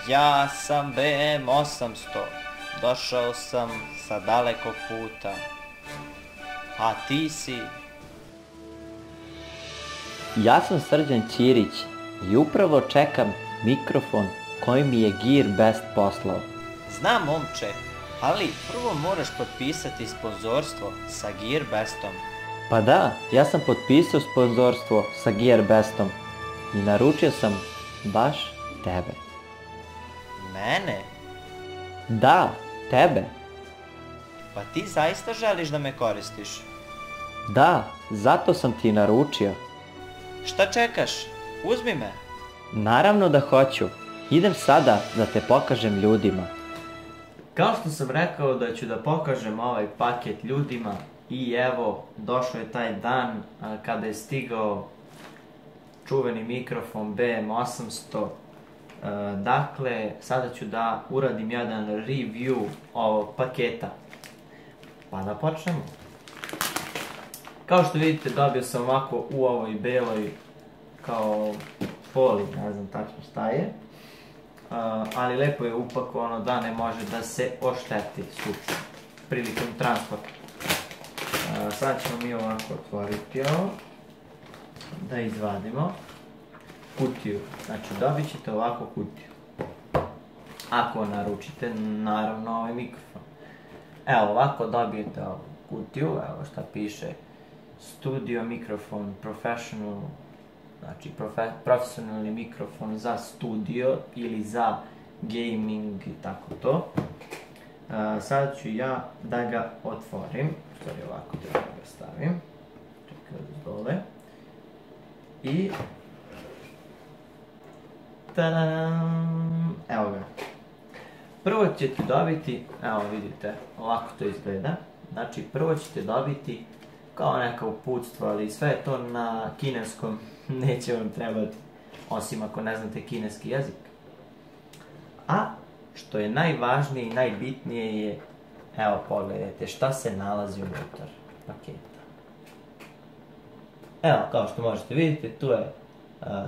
Ja sam BM800, došao sam sa dalekog puta, a ti si? Ja sam Srđan Ćirić i upravo čekam mikrofon koji mi je Gearbest poslao. Znam, momče, ali prvo moraš potpisati sponzorstvo sa Gearbestom. Pa da, ja sam potpisao sponzorstvo sa Gearbestom i naručio sam baš tebe. Mene? Da, tebe. Pa ti zaista želiš da me koristiš? Da, zato sam ti naručio. Šta čekaš? Uzmi me. Naravno da hoću. Idem sada da te pokažem ljudima. Kao što sam rekao da ću da pokažem ovaj paket ljudima i evo, došao je taj dan kada je stigao čuveni mikrofon BM800. Dakle, sada ću da uradim jedan review ovog paketa. Pa da počnemo. Kao što vidite, dobio sam ovako u ovoj beloj kao foli, ne znam tačno šta je. Ali lepo je upakovano da ne može da se ošteti slučajno prilikom transporta. Sad ćemo mi ovako otvoriti ovo, da izvadimo kutiju. Znači dobit ćete ovako kutiju, ako naručite naravno ovaj mikrofon. Evo ovako dobijete ovu kutiju, evo šta piše Studio mikrofon professional, znači profesionalni mikrofon za studio ili za gaming i tako to. Sad ću ja da ga otvorim, stvari ovako da ga stavim, čekaj od dole i tadam, evo ga. Prvo ćete dobiti, evo vidite, ovako to izgleda, znači prvo ćete dobiti kao neka uputstva, ali sve je to na kineskom, neće vam trebati, osim ako ne znate kineski jezik. A što je najvažnije i najbitnije je, evo pogledajte šta se nalazi unutar paketa. Evo, kao što možete vidjeti, tu je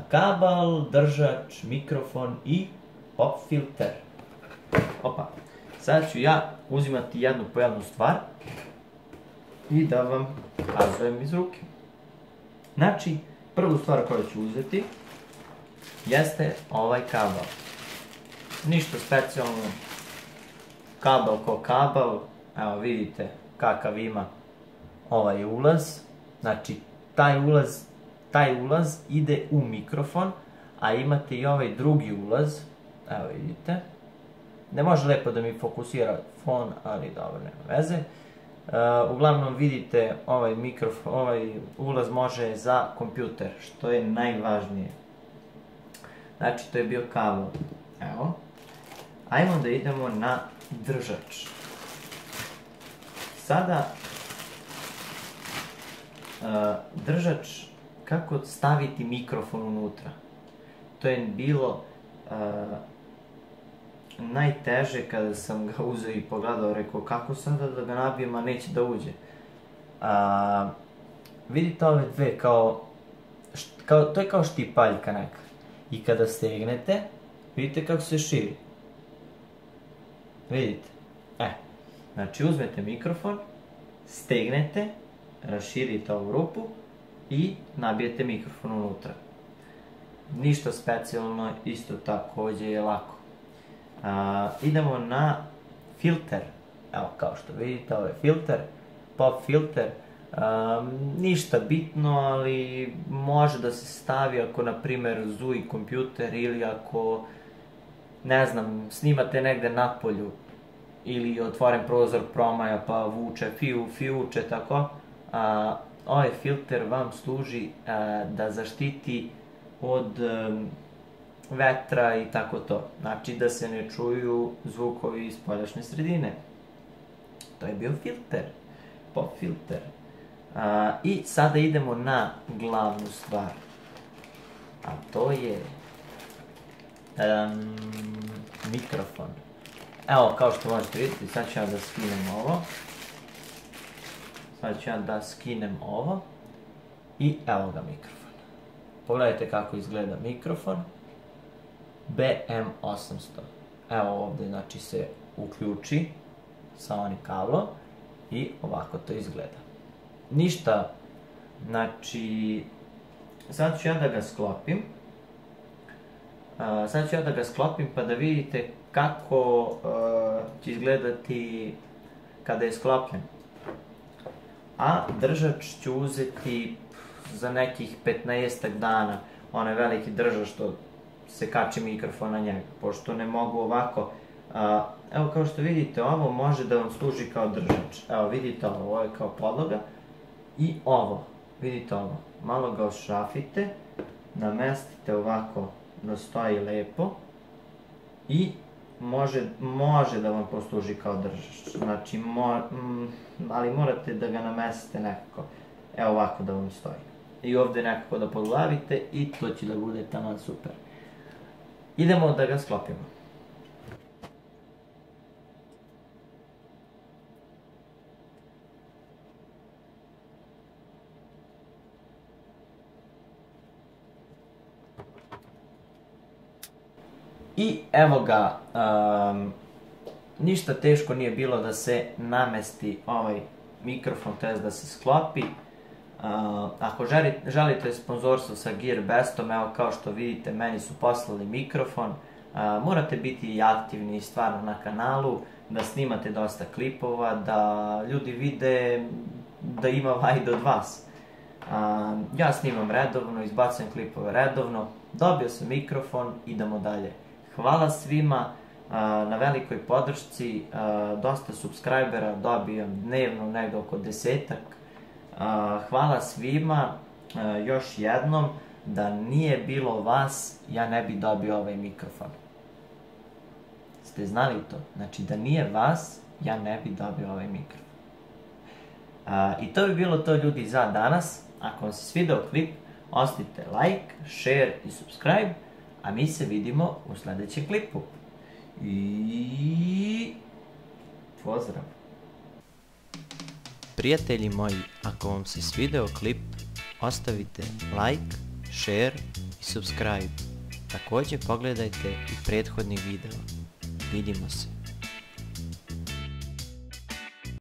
kabel, držač, mikrofon i pop filter. Opa, sad ću ja uzimati jednu po jednu stvar i da vam kazujem iz ruke. Znači, prvu stvar koju ću uzeti jeste ovaj kabel. Ništa specijalno, kabel ko kabel, evo vidite kakav ima ovaj ulaz. Znači, taj ulaz ide u mikrofon, a imate i ovaj drugi ulaz, evo vidite. Ne može lepo da mi fokusira fon, ali dobro, nema veze. Uglavnom vidite ovaj mikrofon, ovaj ulaz može za kompjuter, što je najvažnije. Znači to je bio kabel. Evo. Ajmo da idemo na držač. Sada držač, kako staviti mikrofon unutra. To je bilo najteže kada sam ga uzeo i pogledao, rekao kako sada da ga nabijem, a neće da uđe. Vidite ove dve to je kao štipaljka neka. I kada stegnete, vidite kako se širi. Vidite? Znači uzmete mikrofon, stegnete, raširite ovu rupu i nabijete mikrofon unutra. Ništa specijalno, isto takođe je lako. Idemo na filter. Evo kao što vidite, ovo je filter, pop filter. Ništa bitno, ali može da se stavi ako na primer zuji kompjuter ili ako, ne znam, snimate negde napolju ili otvoren prozor promaja pa vuče, fijuče, tako. Ovaj filter vam služi da zaštiti od vetra i tako to. Znači da se ne čuju zvukovi iz spoljašnje sredine. To je bio filter, pop filter. I sada idemo na glavnu stvar. A to je mikrofon. Evo, kao što možete vidjeti, sad ću ja da skinem ovo. I evo ga mikrofon. Pogledajte kako izgleda mikrofon. BM800. Evo ovdje znači se uključi sa onim kablom i ovako to izgleda. Ništa, znači sad ću ja da ga sklopim. Pa da vidite kako će izgledati kada je sklopljen. A držač ću uzeti za nekih 15 dana, onaj veliki držač što se kači mikrofon na njega, pošto ne mogu ovako. Evo kao što vidite, ovo može da vam služi kao držač. Evo vidite ovo je kao podloga. I ovo, vidite ovo, malo ga ošrafite, namestite ovako da stoji lepo i može da vam posluži kao držač. Znači, ali morate da ga namestite nekako, evo ovako da vam stoji. I ovdje nekako da podglavite i to će da bude taman super. Idemo da ga sklopimo. I evo ga, ništa teško nije bilo da se namesti ovaj mikrofon, to jest da se sklopi. Ako želite sponzorstvo sa Gearbestom, evo kao što vidite meni su poslali mikrofon. Morate biti aktivni stvarno na kanalu, da snimate dosta klipova, da ljudi vide da ima vajde od vas. Ja snimam redovno, izbacujem klipove redovno, dobio sam mikrofon, idemo dalje. Hvala svima na velikoj podršci, dosta subscribera dobijam dnevno, negdje oko 10-ak. Hvala svima, još jednom, da nije bilo vas, ja ne bi dobio ovaj mikrofon. Ste znali to? Znači da nije vas, ja ne bi dobio ovaj mikrofon. I to bi bilo to ljudi za danas. Ako vam se svidao klip, ostavite like, share i subscribe, a mi se vidimo u sljedećem klipu. I pozdrav! Prijatelji moji, ako vam se svideo klip, ostavite like, share i subscribe. Također pogledajte i prethodni video. Vidimo se.